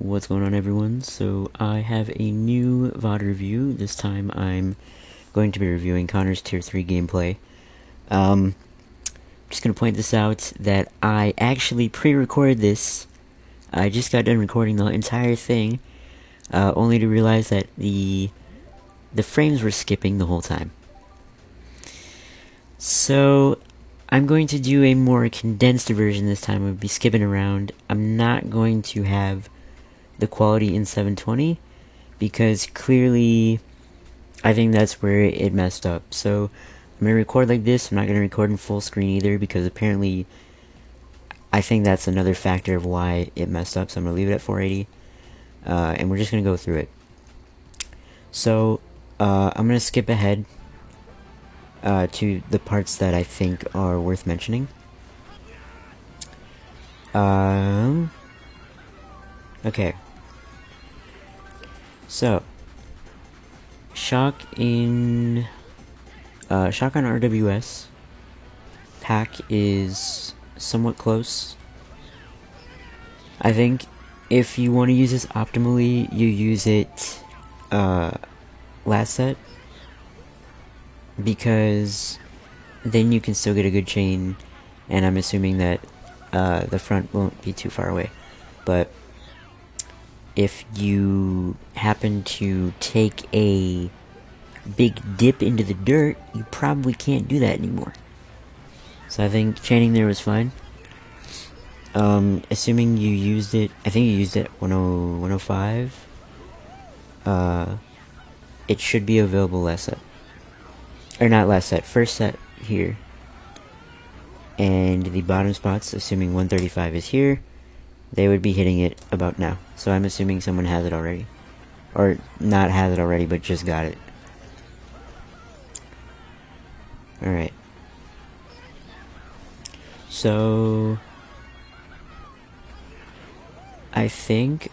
What's going on, everyone? So I have a new VOD review. This time I'm going to be reviewing Connor's Tier 3 gameplay. Just gonna point this out that I actually pre-recorded this. I just got done recording the entire thing, only to realize that the frames were skipping the whole time. So I'm going to do a more condensed version this time. I'll be skipping around. I'm not going to have the quality in 720 because clearly I think that's where it messed up. So I'm going to record like this. I'm not going to record in full screen either because apparently I think that's another factor of why it messed up. So I'm going to leave it at 480 and we're just going to go through it. So I'm going to skip ahead to the parts that I think are worth mentioning. Okay. So, shock on RWS. Pack is somewhat close. I think if you want to use this optimally, you use it last set, because then you can still get a good chain, and I'm assuming that the front won't be too far away. But if you happen to take a big dip into the dirt, you probably can't do that anymore. So I think chaining there was fine. Assuming you used it, I think you used it 105. It should be available last set. Or not last set, first set here. And the bottom spots, assuming 135 is here, they would be hitting it about now. So I'm assuming someone has it already. Or not has it already, but just got it. Alright. So I think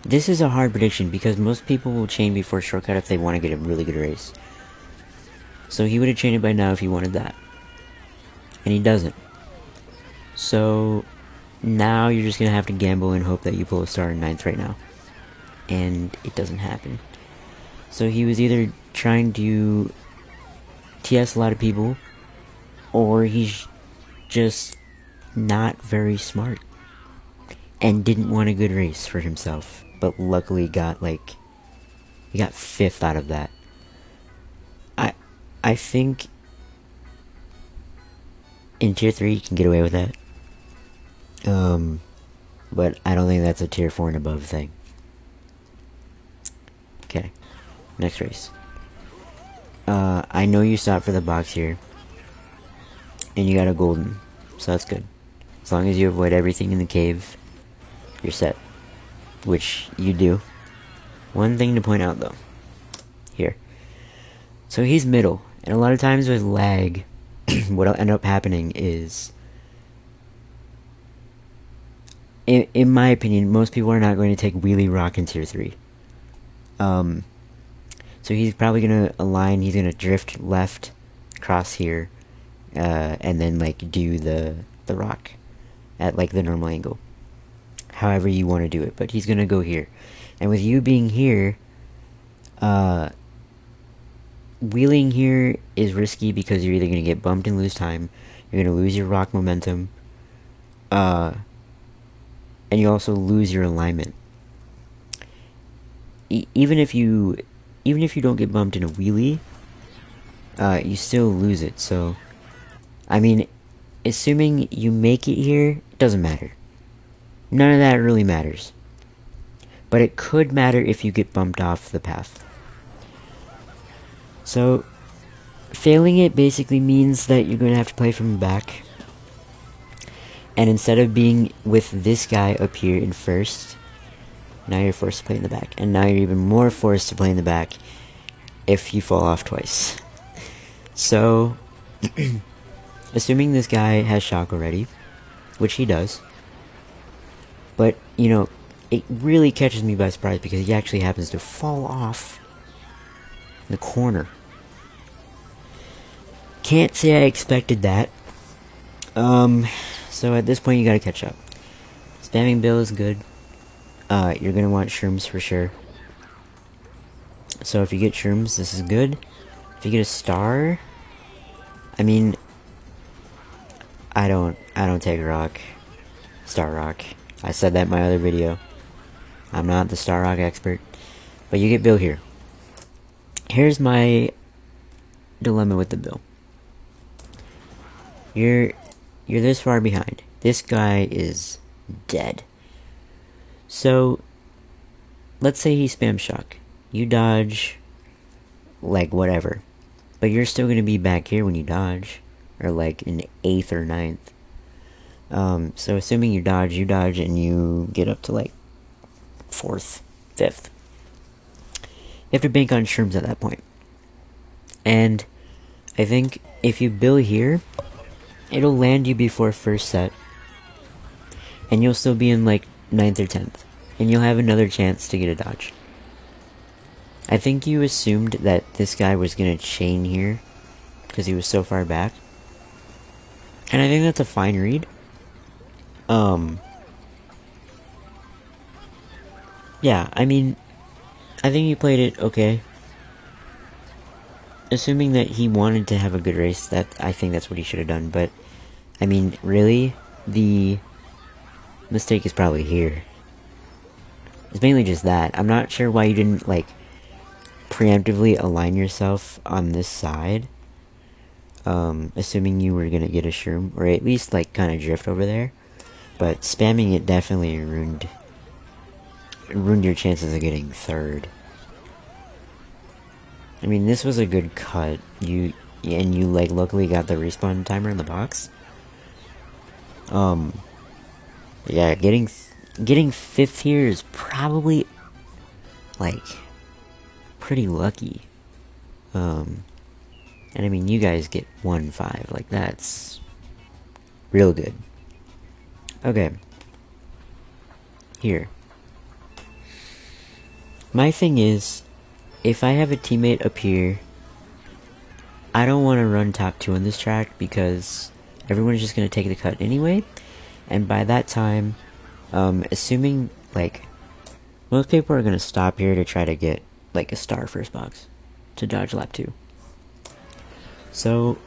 this is a hard prediction because most people will chain before shortcut if they want to get a really good race. So he would have chained it by now if he wanted that. And he doesn't. So now you're just going to have to gamble and hope that you pull a star in 9th right now. And it doesn't happen. So he was either trying to TS a lot of people, or he's just not very smart and didn't want a good race for himself. But luckily he got 5th out of that. I think in Tier 3 you can get away with that. But I don't think that's a Tier 4 and above thing. Okay, next race. I know you stopped for the box here, and you got a golden, so that's good. As long as you avoid everything in the cave, you're set. Which you do. One thing to point out though, here. So he's middle, and a lot of times with lag, what'll end up happening is, in my opinion, most people are not going to take wheelie rock in Tier 3. So he's probably going to align, he's going to drift left, cross here, and then do the rock at the normal angle. However you want to do it, but he's going to go here. And with you being here, wheeling here is risky because you're either going to get bumped and lose time, you're going to lose your rock momentum, and you also lose your alignment. Even if you don't get bumped in a wheelie, you still lose it. So, I mean, assuming you make it here, it doesn't matter. None of that really matters. But it could matter if you get bumped off the path. So, failing it basically means that you're going to have to play from the back. And instead of being with this guy up here in first, now you're forced to play in the back. And now you're even more forced to play in the back if you fall off twice. So, assuming this guy has shock already, which he does, but, it really catches me by surprise because he actually happens to fall off in the corner. Can't say I expected that. So at this point you gotta catch up. Spamming Bill is good. You're gonna want shrooms for sure. So if you get shrooms, this is good. If you get a star, I mean, I don't take rock. Star rock. I said that in my other video. I'm not the star rock expert. But you get Bill here. Here's my dilemma with the Bill. You're this far behind. This guy is dead. So, let's say he spams shock. You dodge, like, whatever. But you're still going to be back here when you dodge. Or, like, in 8th or 9th. So, assuming you dodge, and you get up to, like, 4th, 5th. You have to bank on shrooms at that point. And I think if you bill here, it'll land you before first set. And you'll still be in, like, 9th or 10th. And you'll have another chance to get a dodge. I think you assumed that this guy was going to chain here. Because he was so far back. And I think that's a fine read. Yeah, I mean, I think he played it okay. Assuming that he wanted to have a good race, I think that's what he should have done. But, I mean, really, the mistake is probably here. It's mainly just that. I'm not sure why you didn't, like, preemptively align yourself on this side. Assuming you were gonna get a shroom, or at least, like, kind of drift over there. But spamming it definitely ruined your chances of getting third. I mean, this was a good cut. You like luckily got the respawn timer in the box. Yeah, getting 5th here is probably like pretty lucky. And I mean, you guys get 1-5, like that's real good. Okay. Here. My thing is, if I have a teammate up here, I don't want to run top 2 on this track because everyone's just going to take the cut anyway. And by that time, assuming, like, most people are going to stop here to try to get, like, a star first box to dodge lap 2. So,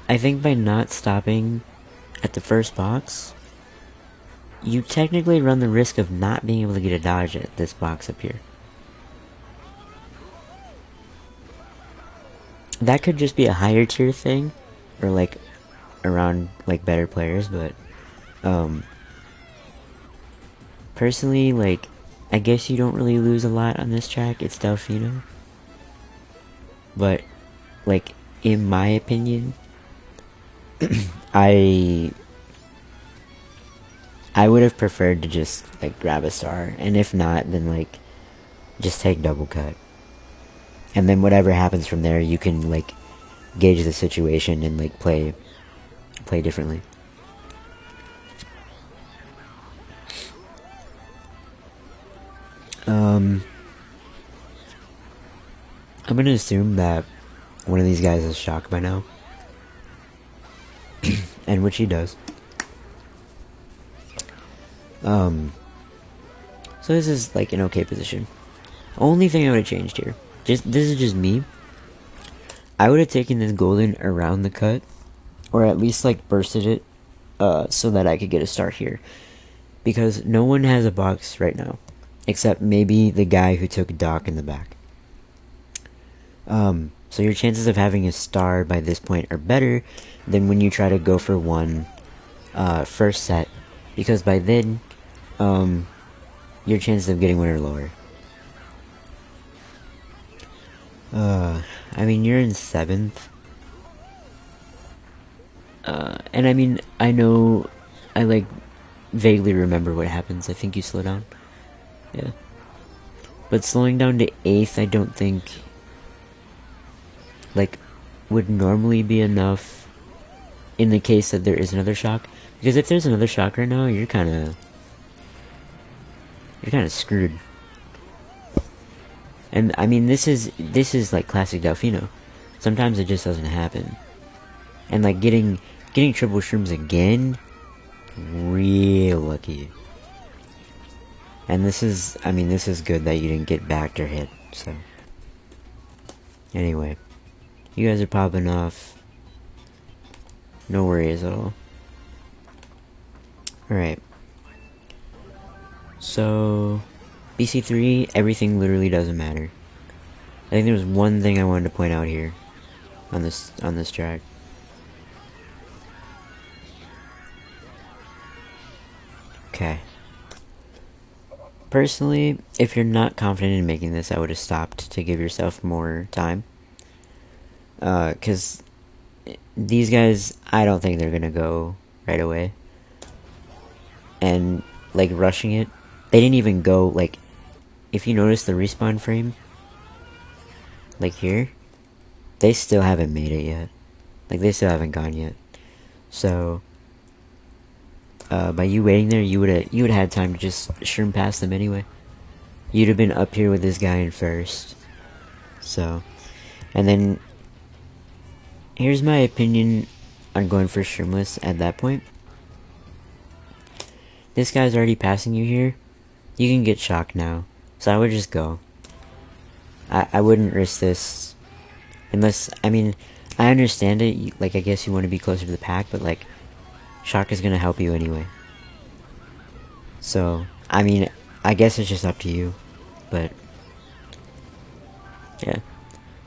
I think by not stopping at the first box, you technically run the risk of not being able to get a dodge at this box up here. That could just be a higher tier thing, or like around like better players, but personally, like, I guess you don't really lose a lot on this track. It's Delfino, but like in my opinion, I would have preferred to just like grab a star, and if not, then like just take double cut, and then whatever happens from there, you can like gauge the situation and like play differently. I'm gonna assume that one of these guys is shocked by now, and which he does. So this is like an okay position. Only thing I would have changed here, this is just me. I would have taken this golden around the cut, or at least like bursted it, so that I could get a start here, because no one has a box right now, except maybe the guy who took Doc in the back. So your chances of having a star by this point are better than when you try to go for one first set, because by then your chances of getting one are lower. I mean, you're in 7th, and I mean, I know, I like vaguely remember what happens. I think you slow down, yeah, but slowing down to 8th, I don't think like would normally be enough in the case that there is another shock, because if there's another shock right now, you're kind of screwed. And I mean, this is like classic Delfino. Sometimes it just doesn't happen. And like getting triple shrooms again, real real lucky. And this is, I mean, this is good that you didn't get backed or hit, so. Anyway, you guys are popping off. No worries at all. Alright. So, BC3, everything literally doesn't matter. I think there's one thing I wanted to point out here on this track. Okay. Personally, if you're not confident in making this, I would have stopped to give yourself more time. Because these guys, I don't think they're gonna go right away. And, like, rushing it, they didn't even go, like, if you notice the respawn frame, like here, they still haven't made it yet. Like, they still haven't gone yet. So, by you waiting there, you would've had time to just shroom past them anyway. You'd have been up here with this guy in first. So, and then, here's my opinion on going for shroomless at that point. This guy's already passing you here. You can get shocked now. So I would just go. I wouldn't risk this. Unless, I mean, I understand it. Like, I guess you want to be closer to the pack, but, like, shock is going to help you anyway. So, I mean, I guess it's just up to you. But, yeah.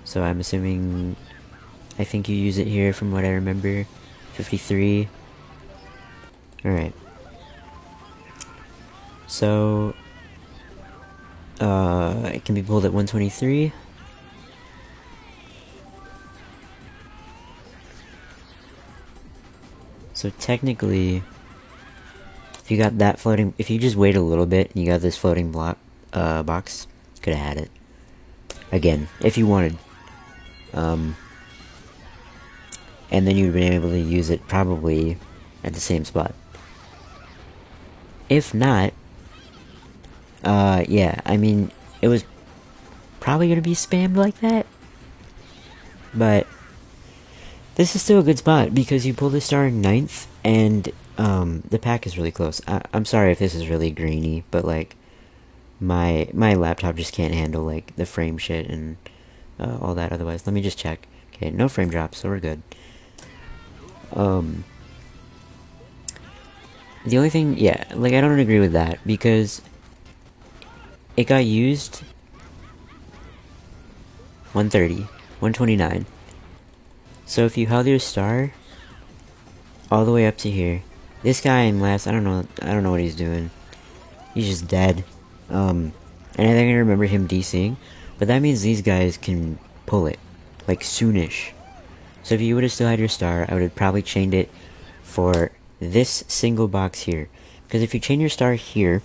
So I'm assuming, I think you use it here from what I remember. 53. Alright. So, it can be pulled at 123. So technically, if you got that floating, if you just wait a little bit and you got this floating block, box, could have had it. Again, if you wanted. And then you'd have been able to use it probably at the same spot. If not, yeah, I mean, it was probably gonna be spammed like that. But this is still a good spot because you pull the star in 9th, and the pack is really close. I'm sorry if this is really grainy, but like my laptop just can't handle like the frame shit and all that. Otherwise, let me just check. Okay, no frame drops, so we're good. The only thing, yeah, like I don't agree with that because it got used 130, 129. So if you held your star all the way up to here, this guy in last, I don't know what he's doing. He's just dead. And I think I remember him DCing, but that means these guys can pull it, like soonish. So if you would have still had your star, I would have probably chained it for this single box here. Because if you chain your star here,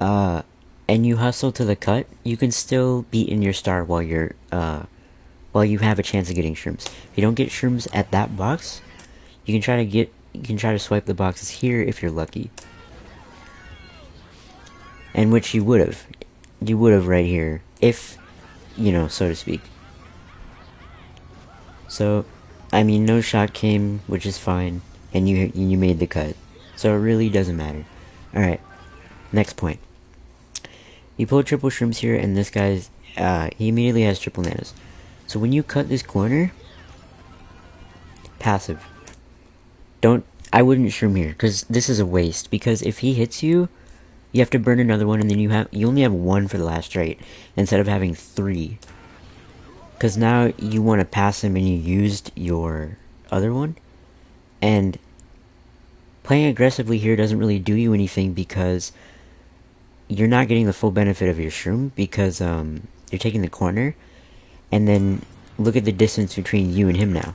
and you hustle to the cut, you can still be in your star while you're, while you have a chance of getting shrooms. If you don't get shrooms at that box, you can try to swipe the boxes here if you're lucky. And which you would have. You would have right here, if, you know, so to speak. So, I mean, no shot came, which is fine, and you made the cut. So it really doesn't matter. Alright, next point. You pull triple shrooms here, and this guy's, he immediately has triple nanos. So when you cut this corner, passive. I wouldn't shroom here, because this is a waste, because if he hits you, you have to burn another one, and then you only have one for the last straight, instead of having 3. Because now you want to pass him and you used your other one. And playing aggressively here doesn't really do you anything because you're not getting the full benefit of your shroom because you're taking the corner. And then look at the distance between you and him now.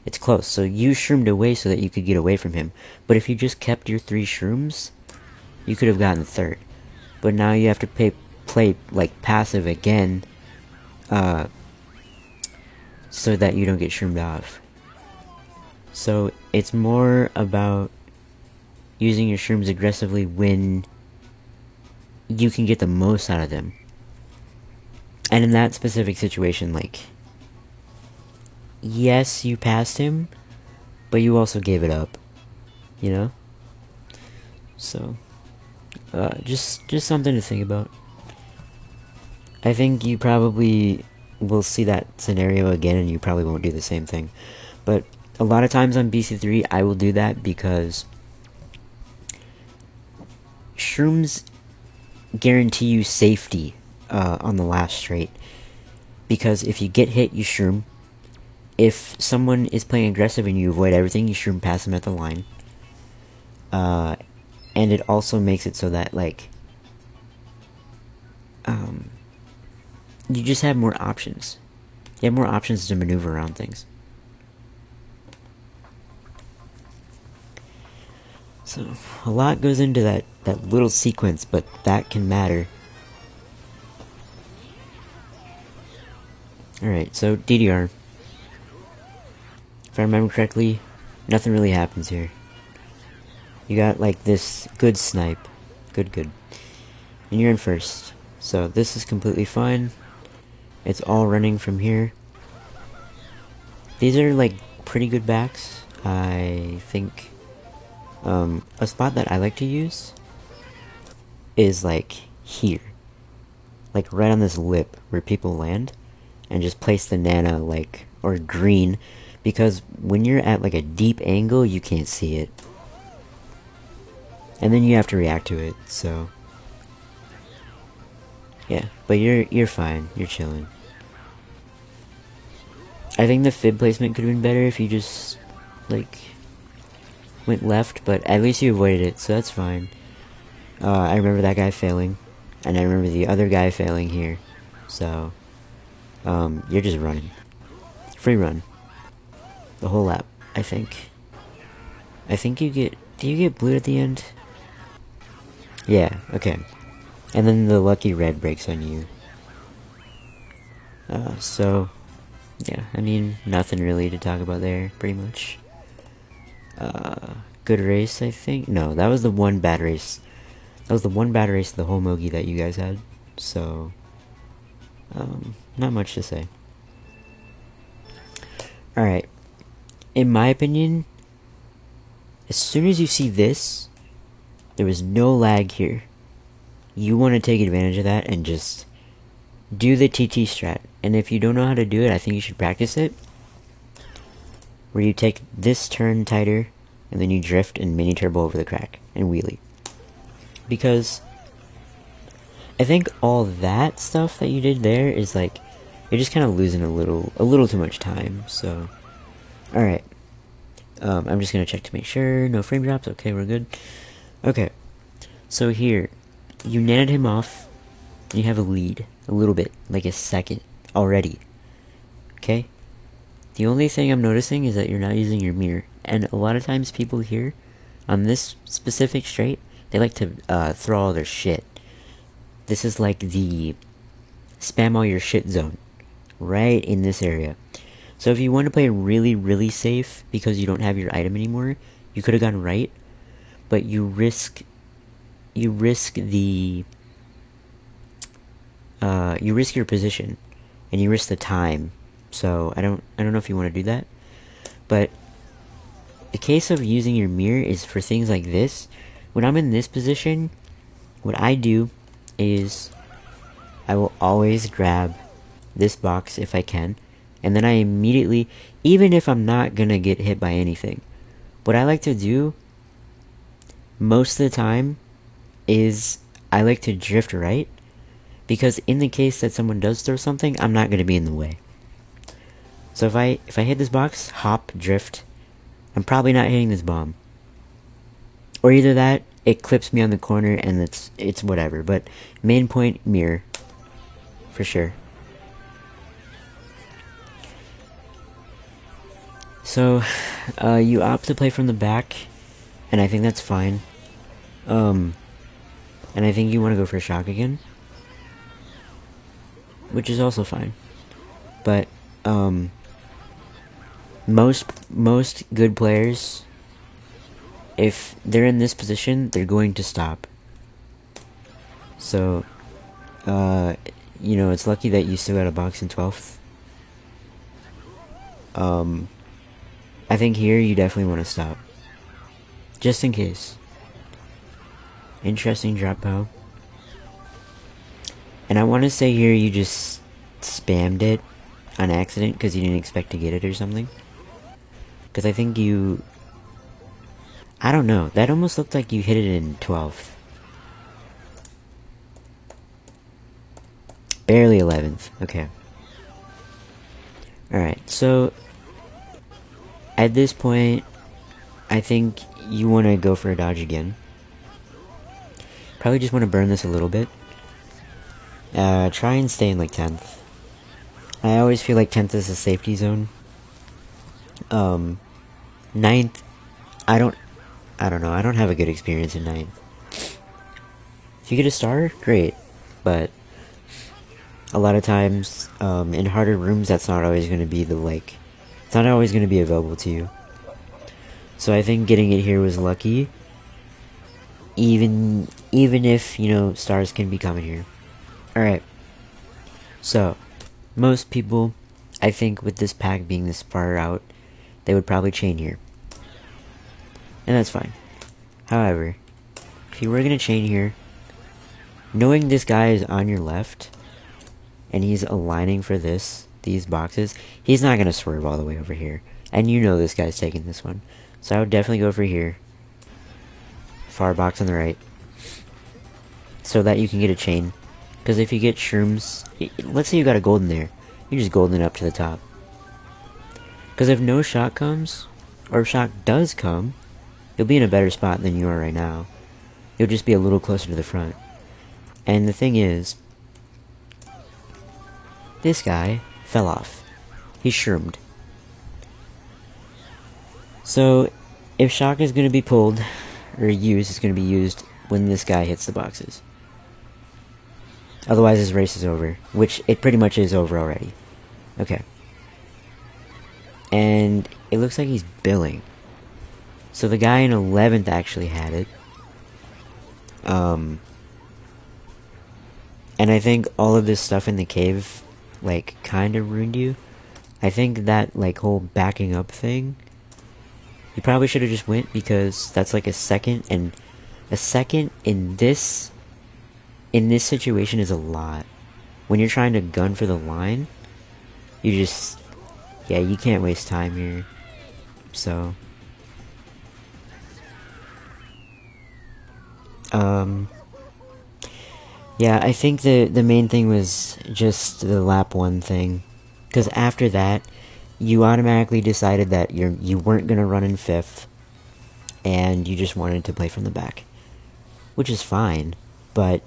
It's close. So you shroomed away so that you could get away from him. But if you just kept your 3 shrooms, you could have gotten the 3rd. But now you have to play like passive again. So that you don't get shroomed off. So it's more about using your shrooms aggressively when you can get the most out of them. And in that specific situation, like, yes, you passed him, but you also gave it up, you know? So, just something to think about. I think you probably will see that scenario again and you probably won't do the same thing. But a lot of times on BC3, I will do that because shrooms guarantee you safety on the last straight. Because if you get hit, you shroom. If someone is playing aggressive and you avoid everything, you shroom past them at the line. And it also makes it so that, like, you just have more options. You have more options to maneuver around things. So, a lot goes into that little sequence, but that can matter. Alright, so DDR. If I remember correctly, nothing really happens here. You got, like, this good snipe. Good. And you're in first. So, this is completely fine. It's all running from here. These are, like, pretty good backs. I think a spot that I like to use is, like, here. Like, right on this lip where people land. And just place the Nana, like, or green. Because when you're at, like, a deep angle, you can't see it. And then you have to react to it, so... yeah, but you're fine. You're chilling. I think the fib placement could have been better if you just, like, went left, but at least you avoided it, so that's fine. I remember that guy failing, and I remember the other guy failing here, so, you're just running. Free run. The whole lap, I think. I think you get, do you get blue at the end? Yeah, okay. And then the lucky red breaks on you. So, yeah, I mean, nothing really to talk about there, pretty much. Good race, I think. No, that was the one bad race. That was the one bad race of the whole Mogi that you guys had. So, not much to say. Alright. In my opinion, as soon as you see this, there was no lag here. You want to take advantage of that and just do the TT strat. And if you don't know how to do it, I think you should practice it. Where you take this turn tighter, and then you drift and mini turbo over the crack, and wheelie. Because I think all that stuff that you did there is like, you're just kind of losing a little too much time, so. Alright. I'm just gonna check to make sure, no frame drops, okay, we're good. Okay. So here, you netted him off, and you have a lead, a little bit, like a second, already. Okay? The only thing I'm noticing is that you're not using your mirror, and a lot of times people here, on this specific straight, they like to throw all their shit. This is like the spam all your shit zone, right in this area. So if you want to play really, really safe, because you don't have your item anymore, you could have gone right, but you risk the you risk your position, and you risk the time. So I don't know if you want to do that, but the case of using your mirror is for things like this. When I'm in this position, what I do is I will always grab this box if I can, and then I immediately, even if I'm not gonna get hit by anything, what I like to do most of the time is I like to drift right, because in the case that someone does throw something, I'm not going to be in the way. So if I hit this box, hop, drift, I'm probably not hitting this bomb. Or either that, it clips me on the corner and it's whatever. But main point, mirror. For sure. So, you opt to play from the back, and I think that's fine. And I think you want to go for a shock again, which is also fine. But most good players, if they're in this position, they're going to stop. So, you know, it's lucky that you still got a box in 12th. I think here you definitely want to stop, just in case. Interesting drop bow. And I want to say here you just spammed it on accident because you didn't expect to get it or something. Because I think you... I don't know. That almost looked like you hit it in 12th. Barely 11th. Okay. Alright, so... At this point, I think you want to go for a dodge again. Probably just want to burn this a little bit. Try and stay in like 10th. I always feel like 10th is a safety zone. 9th, I don't know, I don't have a good experience in 9th. If you get a star, great. But a lot of times, in harder rooms, that's not always going to be it's not always going to be available to you. So I think getting it here was lucky. Even if, you know, stars can be coming here. Alright. So, most people, I think with this pack being this far out, they would probably chain here. And that's fine. However, if you were going to chain here, knowing this guy is on your left, and he's aligning for these boxes, he's not going to swerve all the way over here. And you know this guy's taking this one. So I would definitely go for here. Far box on the right. So that you can get a chain. Because if you get shrooms, let's say you got a golden there, you just golden it up to the top. Because if no shock comes, or if shock does come, you'll be in a better spot than you are right now. You'll just be a little closer to the front. And the thing is, this guy fell off. He's shroomed. So, if shock is going to be pulled, or used, it's going to be used when this guy hits the boxes. Otherwise, his race is over. Which, it pretty much is over already. Okay. And it looks like he's billing. So the guy in 11th actually had it. And I think all of this stuff in the cave, like, kind of ruined you. I think that, like, whole backing up thing, you probably should have just went, because that's like a second, and a second in this situation is a lot. When you're trying to gun for the line, you just, yeah, you can't waste time here. So, yeah, I think the main thing was just the lap 1 thing, because after that, you automatically decided that you weren't gonna run in 5th, and you just wanted to play from the back, which is fine, but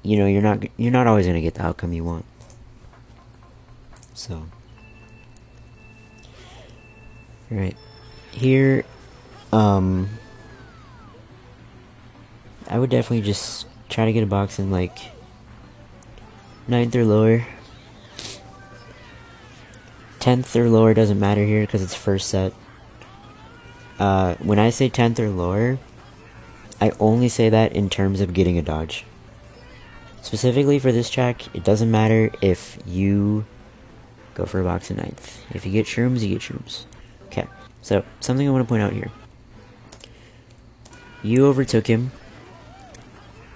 you know, you're not always gonna get the outcome you want. So, right here, I would definitely just try to get a box in like 9th or lower. 10th or lower doesn't matter here because it's first set. When I say 10th or lower, I only say that in terms of getting a dodge. Specifically for this track, it doesn't matter if you go for a box in 9th. If you get shrooms, you get shrooms. Okay, so something I want to point out here. You overtook him,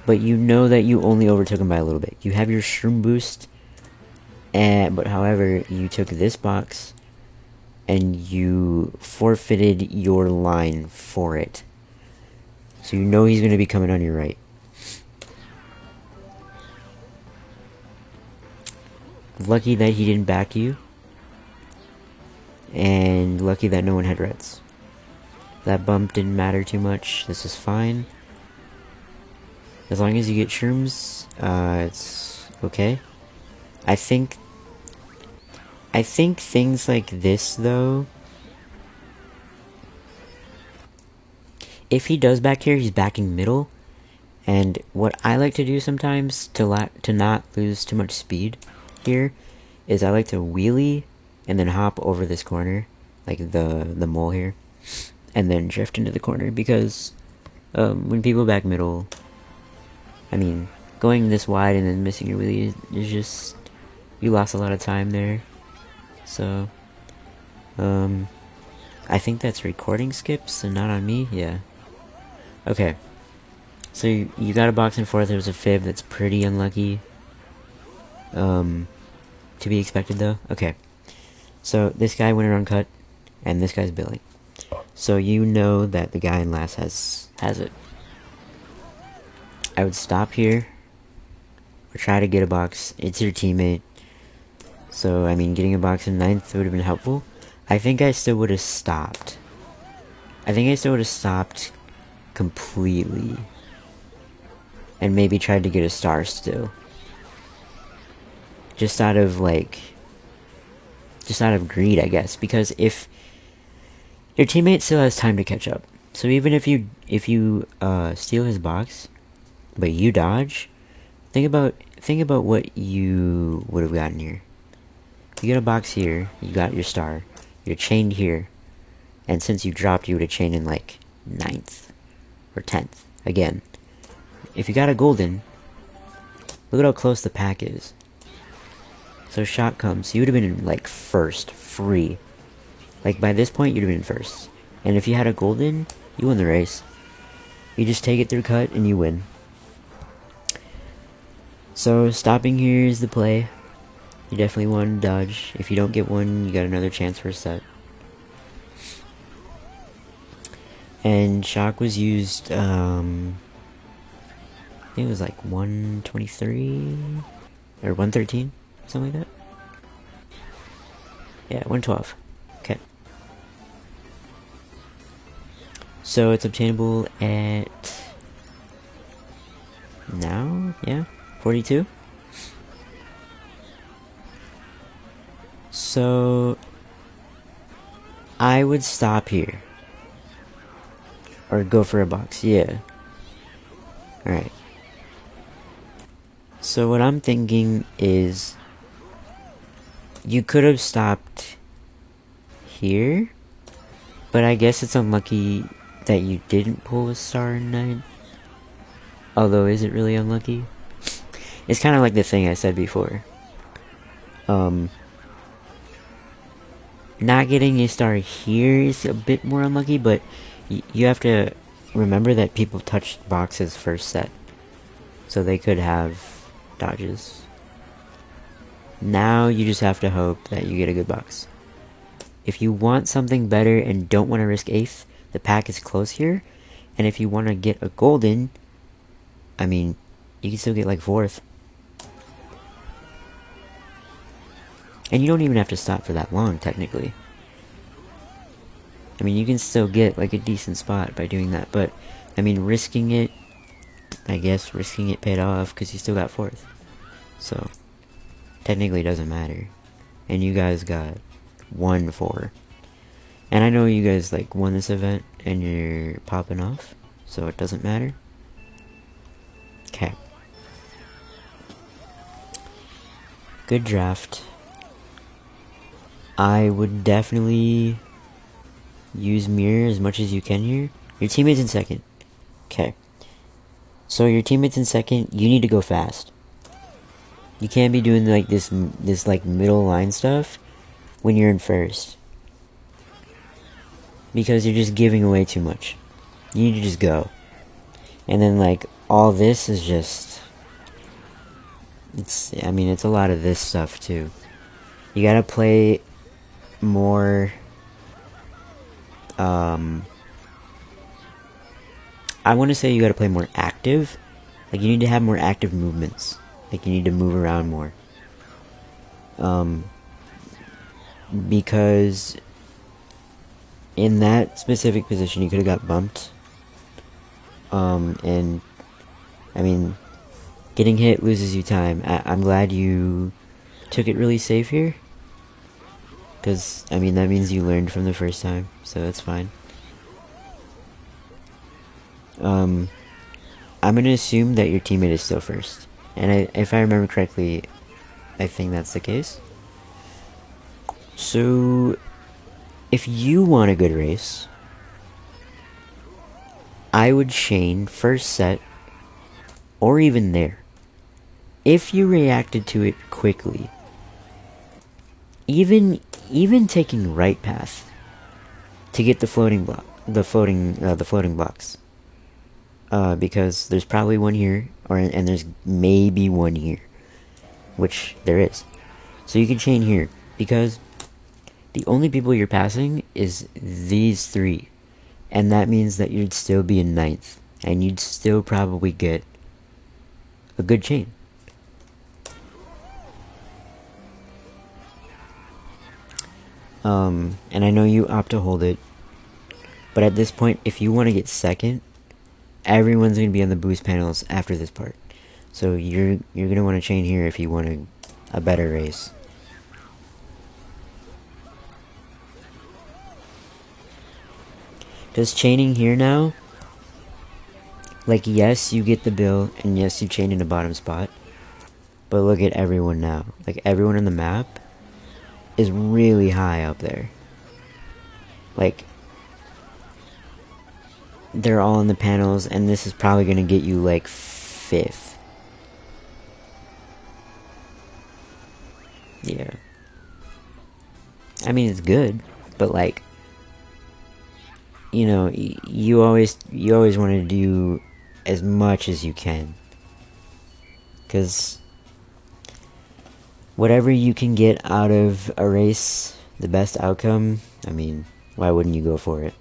but you know that you only overtook him by a little bit. You have your shroom boost, but however, you took this box, and you forfeited your line for it. So you know he's going to be coming on your right. Lucky that he didn't back you. And lucky that no one had reds. That bump didn't matter too much. This is fine. As long as you get shrooms, it's okay. I think things like this, though, if he does back here, he's backing middle. And what I like to do sometimes to not lose too much speed here is I like to wheelie and then hop over this corner, like the mole here, and then drift into the corner, because when people back middle, I mean, going this wide and then missing your wheelie is just, you lost a lot of time there. So, I think that's recording skips and not on me, yeah. Okay. So you got a box in fourth. There was a fib that's pretty unlucky. To be expected though. Okay. So this guy went around cut, and this guy's billing. So you know that the guy in last has it. I would stop here, or try to get a box. It's your teammate. So, I mean, getting a box in ninth would have been helpful. I think I still would have stopped. I think I still would have stopped completely. And maybe tried to get a star still. Just out of, like... Just out of greed, I guess. Because if... Your teammate still has time to catch up. So even if you steal his box, but you dodge, think about what you would have gotten here. You get a box here, you got your star, you're chained here, and since you dropped, you would have chained in like 9th or 10th. Again, if you got a golden, look at how close the pack is. So shot comes, you would have been in like first, free. Like by this point, you'd have been first. And if you had a golden, you win the race. You just take it through cut and you win. So stopping here is the play. You definitely want to dodge. If you don't get one, you got another chance for a set. And shock was used, I think it was like 123 or 113, something like that. Yeah, 112. Okay. So it's obtainable at now, yeah, 42. So I would stop here. Or go for a box, yeah. Alright. So what I'm thinking is you could have stopped here, but I guess it's unlucky that you didn't pull a star in 9. Although, is it really unlucky? It's kind of like the thing I said before. Not getting a star here is a bit more unlucky, but you have to remember that people touched boxes first set. So they could have dodges. Now you just have to hope that you get a good box. If you want something better and don't want to risk 8th, the pack is close here. And if you want to get a golden, I mean, you can still get like 4th. And you don't even have to stop for that long, technically. I mean, you can still get like a decent spot by doing that. But, I mean, risking it, I guess risking it paid off because you still got 4th. So, technically it doesn't matter. And you guys got 1-4. And I know you guys like won this event and you're popping off. So it doesn't matter. Okay. Good draft. I would definitely use mirror as much as you can here. Your teammate's in second. Okay. So your teammate's in second, you need to go fast. You can't be doing like this like middle line stuff when you're in first. Because you're just giving away too much. You need to just go. And then like all this is just, it's a lot of this stuff too. You gotta play more, I want to say you gotta play more active. Like you need to have more active movements. Like you need to move around more. Because in that specific position you could have got bumped. And I mean, getting hit loses you time. I'm glad you took it really safe here. Because, I mean, that means you learned from the first time, so that's fine. I'm going to assume that your teammate is still first. And if I remember correctly, I think that's the case. So, if you want a good race, I would chain first set, or even there. If you reacted to it quickly, even taking right path to get the floating blocks, because there's probably one here, and there's maybe one here, which there is. So you can chain here, because the only people you're passing is these three, and that means that you'd still be in ninth, and you'd still probably get a good chain. And I know you opt to hold it, but at this point, if you want to get second, everyone's going to be on the boost panels after this part. So you're going to want to chain here if you want a better race. Because chaining here now, like, yes, you get the bill, and yes, you chain in the bottom spot, but look at everyone now. Like, everyone on the map is really high up there. Like, they're all in the panels, and this is probably going to get you, like, 5th. Yeah. I mean, it's good, but, like, you know, you always want to do as much as you can. Because whatever you can get out of a race, the best outcome, I mean, why wouldn't you go for it?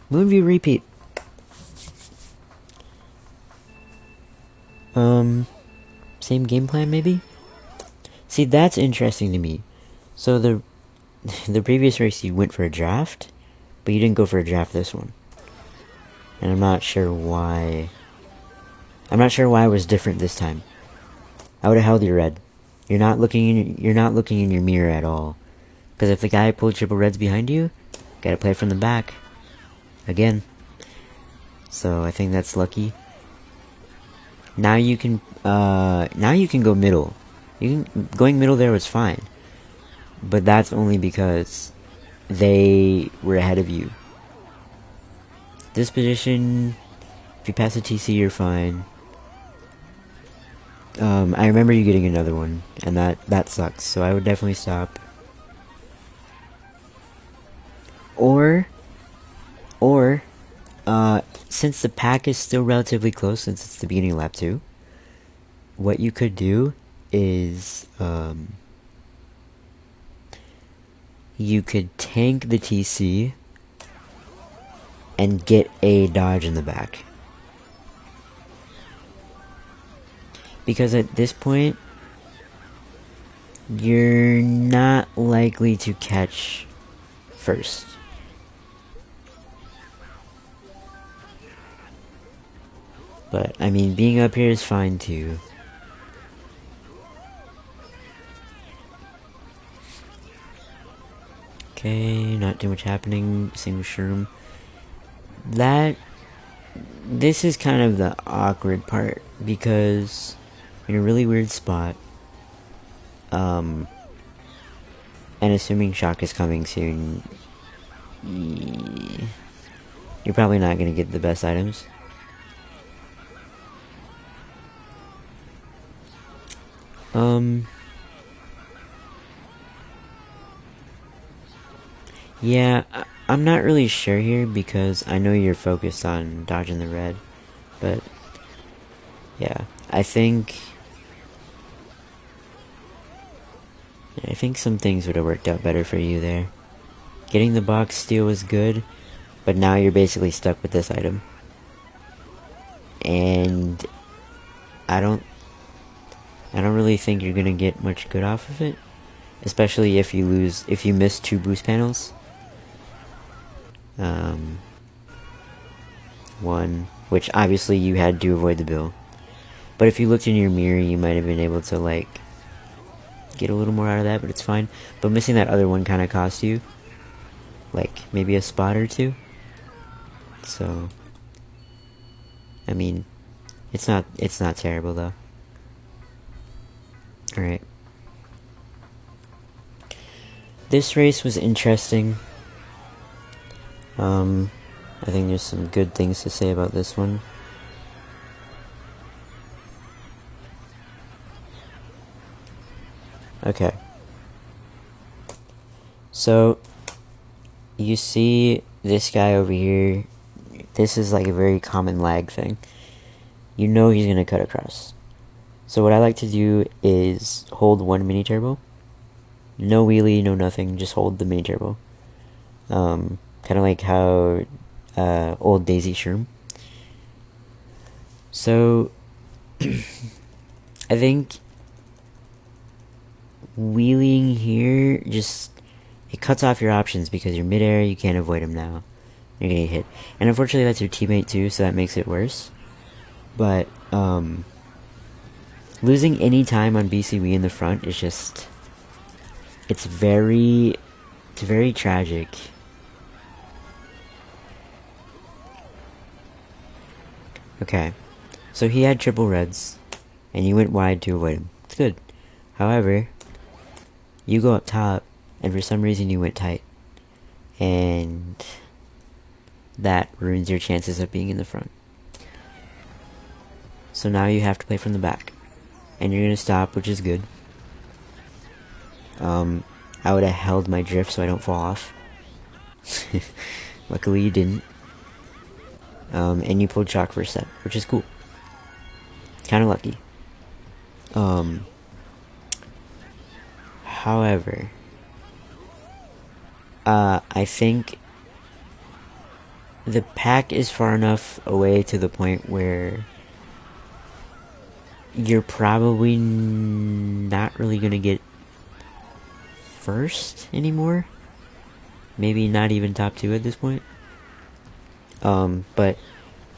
Movie repeat. Same game plan, maybe? See, that's interesting to me. So the previous race you went for a draft, but you didn't go for a draft this one. And I'm not sure why. I'm not sure why it was different this time. I would have held your red. You're not looking in your mirror at all. Because if the guy pulled triple reds behind you, gotta play from the back. Again. So I think that's lucky. Now you can go middle. Going middle there was fine. But that's only because they were ahead of you. This position, if you pass a TC, you're fine. I remember you getting another one, and that sucks, so I would definitely stop. Or, since the pack is still relatively close, since it's the beginning of lap 2, what you could do is, you could tank the TC and get a dodge in the back. Because at this point, you're not likely to catch first. But, I mean, being up here is fine too. Okay, not too much happening. Same with Shroom. This is kind of the awkward part, because in a really weird spot, and assuming Shock is coming soon, you're probably not going to get the best items. Yeah, I'm not really sure here, because I know you're focused on dodging the red, but yeah, I think some things would have worked out better for you there. Getting the box steal was good, but now you're basically stuck with this item. And I don't really think you're gonna get much good off of it, especially if you miss 2 boost panels. One, which obviously you had to avoid the bill. But if you looked in your mirror, you might have been able to, like, get a little more out of that, but it's fine. But missing that other one kind of cost you, like, maybe a spot or 2. So, I mean, it's not terrible, though. Alright. This race was interesting. I think there's some good things to say about this one. Okay. So, you see this guy over here this is like a very common lag thing. You know he's gonna cut across. So what I like to do is hold one mini turbo. No wheelie, no nothing, just hold the mini turbo. Kind of like how old Daisy Shroom. So I think wheeling here just it cuts off your options because you're midair, you can't avoid him now. You're gonna get hit. And unfortunately that's your teammate too, so that makes it worse. But losing any time on BCW in the front is just it's very tragic. Okay. So he had triple reds and you went wide to avoid him. It's good. However, you go up top and for some reason you went tight. And that ruins your chances of being in the front. So now you have to play from the back. And you're gonna stop, which is good. I would have held my drift so I don't fall off. Luckily you didn't. And you pulled chalk for a Sept, which is cool. Kinda lucky. However, I think the pack is far enough away to the point where you're probably not really gonna get first anymore. Maybe not even top 2 at this point. But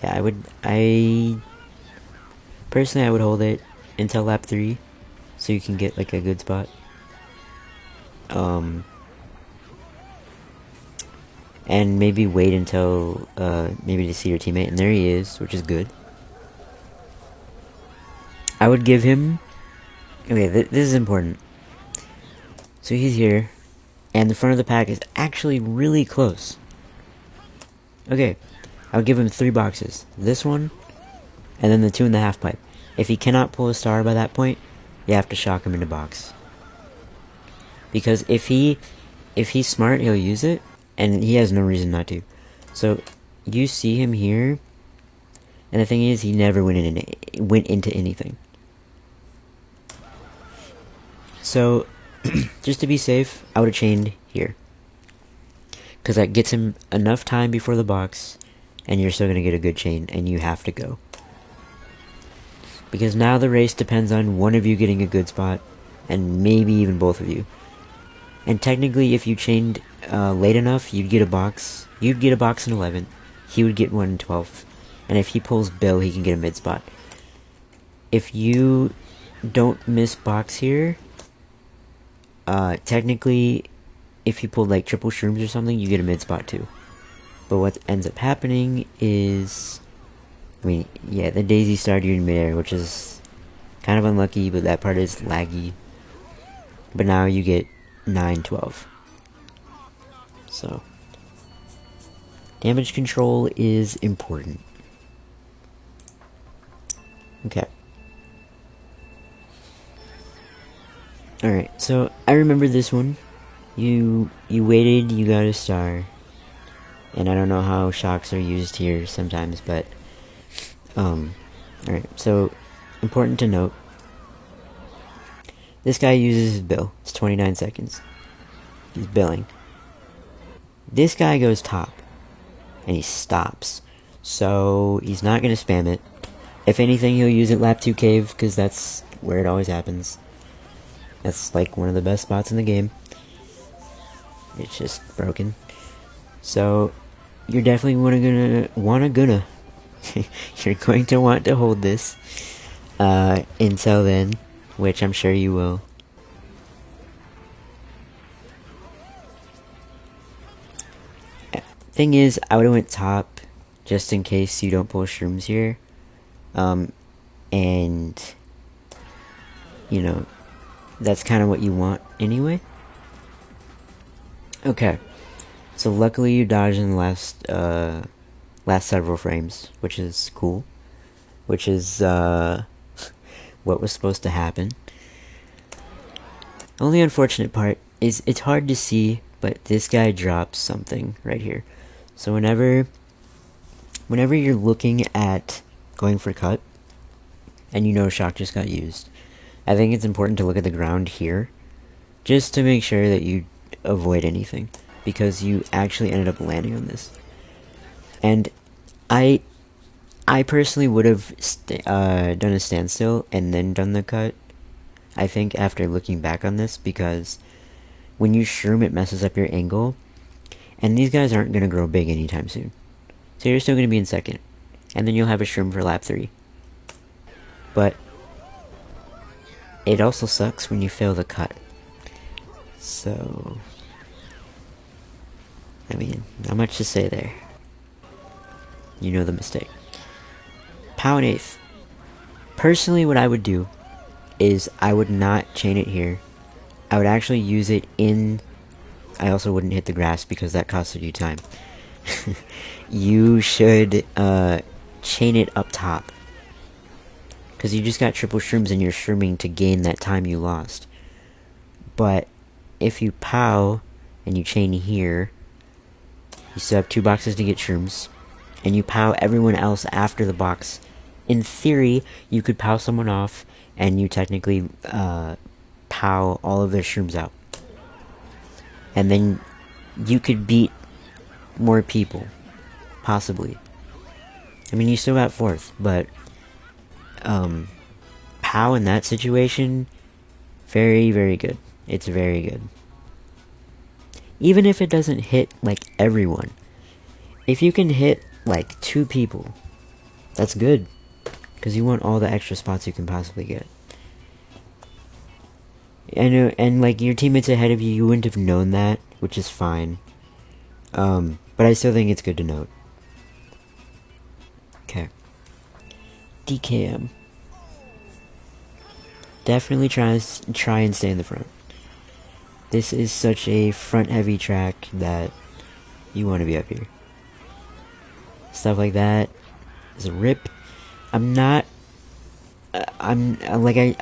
yeah, I personally I would hold it until lap 3 so you can get like a good spot. And maybe wait until maybe to see your teammate, and there he is, which is good. I would give him okay, this is important. So he's here, and the front of the pack is actually really close. Okay, I would give him 3 boxes. This one, and then the 2 in the half pipe. If he cannot pull a star by that point, you have to shock him into box. Because if he's smart, he'll use it, and he has no reason not to. So you see him here, and the thing is, he never went into anything. So just to be safe, I would have chained here. Because that gets him enough time before the box, and you're still going to get a good chain, and you have to go. Because now the race depends on one of you getting a good spot, and maybe even both of you. And technically, if you chained late enough, you'd get a box. You'd get a box in 11th. He would get one in 12th. And if he pulls Bill, he can get a mid spot. If you don't miss box here, technically, if you pulled like triple shrooms or something, you get a mid spot too. But what ends up happening is, I mean, yeah, the daisy started you in midair, which is kind of unlucky, but that part is laggy. But now you get 9-12. So, damage control is important. Okay. Alright, so I remember this one. You waited, you got a star. And I don't know how shocks are used here sometimes, but alright, so important to note. This guy uses his bill. It's 29 seconds. He's billing. This guy goes top. And he stops. So he's not going to spam it. If anything, he'll use it lap 2 cave, because that's where it always happens. That's like one of the best spots in the game. It's just broken. So you're definitely you're going to want to hold this until then, which I'm sure you will. Thing is, I would have went top just in case you don't pull shrooms here. And you know, that's kind of what you want anyway. Okay, so luckily you dodged in the last several frames, which is cool, which is what was supposed to happen. Only unfortunate part is it's hard to see, but this guy drops something right here. So whenever whenever you're looking at going for cut, and you know shock just got used, I think it's important to look at the ground here, just to make sure that you avoid anything, because you actually ended up landing on this. And I personally would have done a standstill and then done the cut, I think, after looking back on this, because when you shroom, it messes up your angle, and these guys aren't going to grow big anytime soon. So you're still going to be in second, and then you'll have a shroom for lap 3. But it also sucks when you fail the cut. So, I mean, not much to say there. You know the mistake. Pow in 8th. Personally, what I would do is I would not chain it here. I would actually use it in... I also wouldn't hit the grass because that costed you time. You should chain it up top, because you just got triple shrooms and you're shrooming to gain that time you lost. But if you pow and you chain here, you still have 2 boxes to get shrooms, and you pow everyone else after the box. In theory, you could pow someone off, and you technically pow all of their shrooms out. And then you could beat more people, possibly. I mean, you still got 4th, but pow in that situation, very, very good. It's very good. Even if it doesn't hit, like, everyone. If you can hit, like, 2 people, that's good. Because you want all the extra spots you can possibly get. And like, your teammates ahead of you, you wouldn't have known that, which is fine. But I still think it's good to note. Okay. DKM. Definitely try and stay in the front. This is such a front-heavy track that you want to be up here. Stuff like that is a rip. I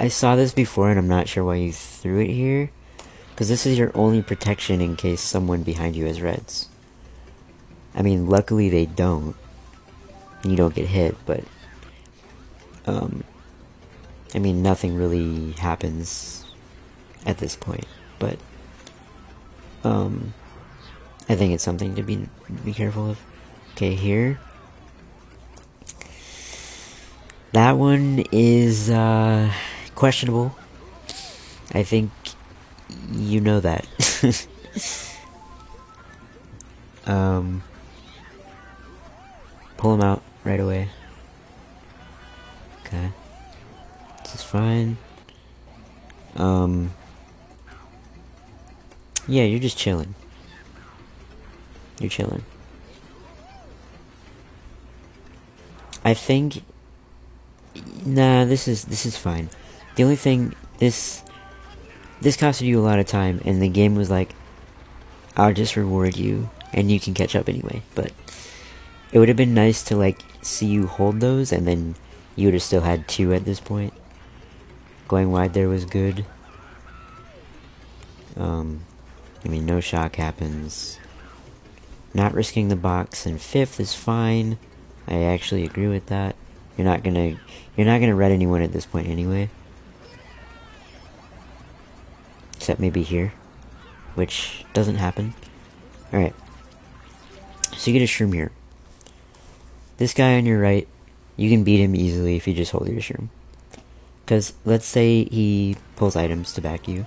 saw this before, and I'm not sure why you threw it here, because this is your only protection in case someone behind you has reds. I mean, luckily they don't, and you don't get hit, but I mean, nothing really happens at this point, but I think it's something to be careful of. Okay, here. That one is questionable. I think you know that. Pull him out right away. Okay. This is fine. Yeah, you're just chilling. You're chilling. I think... Nah, this is fine. The only thing, this costed you a lot of time, and the game was like, I'll just reward you, and you can catch up anyway. But it would have been nice to, like, see you hold those, and then you would have still had 2 at this point. Going wide there was good. I mean, no shock happens. Not risking the box in 5th is fine. I actually agree with that. You're not gonna red anyone at this point anyway. Except maybe here, which doesn't happen. Alright. So you get a shroom here. This guy on your right, you can beat him easily if you just hold your shroom. Because let's say he pulls items to back you.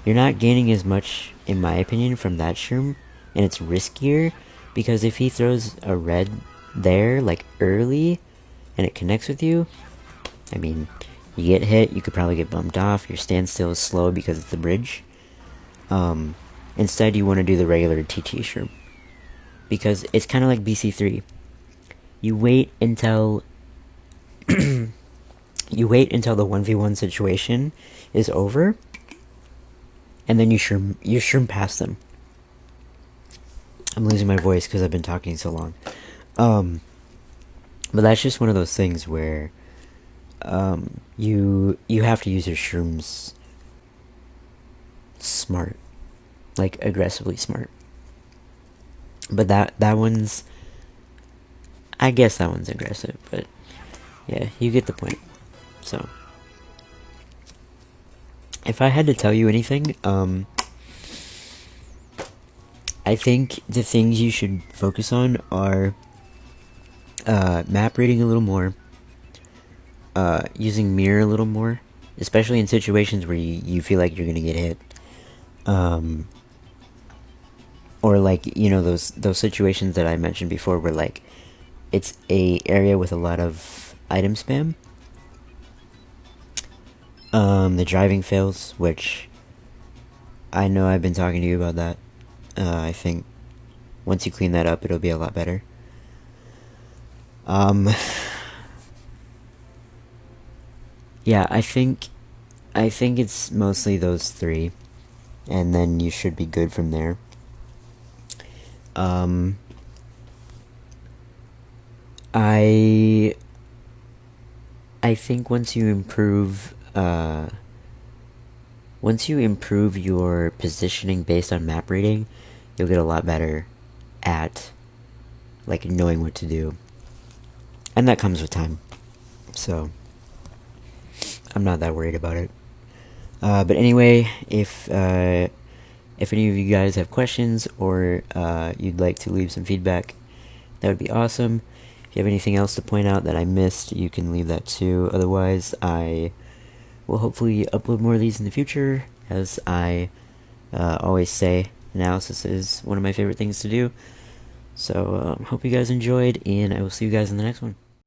You're not gaining as much, in my opinion, from that shroom, and it's riskier, because if he throws a red there, like, early, and it connects with you, I mean, you get hit, you could probably get bumped off, your standstill is slow because it's the bridge. Instead, you want to do the regular TT shroom, because it's kind of like BC3. You wait until the 1v1 situation is over, and then you shroom past them. I'm losing my voice because I've been talking so long. But that's just one of those things where you have to use your shrooms smart, like aggressively smart. But that one's I guess that one's aggressive, but yeah, you get the point. So, if I had to tell you anything, I think the things you should focus on are map reading a little more, using mirror a little more, especially in situations where you feel like you're gonna get hit, or like those situations that I mentioned before where like it's a area with a lot of item spam. The driving fails, which I know I've been talking to you about that. I think once you clean that up, it'll be a lot better. Yeah, I think it's mostly those three, and then you should be good from there. I think once you improve your positioning based on map reading, you'll get a lot better at like knowing what to do, and that comes with time. So I'm not that worried about it. But anyway, if any of you guys have questions or you'd like to leave some feedback, that would be awesome. If you have anything else to point out that I missed, you can leave that too. Otherwise, I will hopefully upload more of these in the future. As I always say, analysis is one of my favorite things to do. So, hope you guys enjoyed, and I will see you guys in the next one.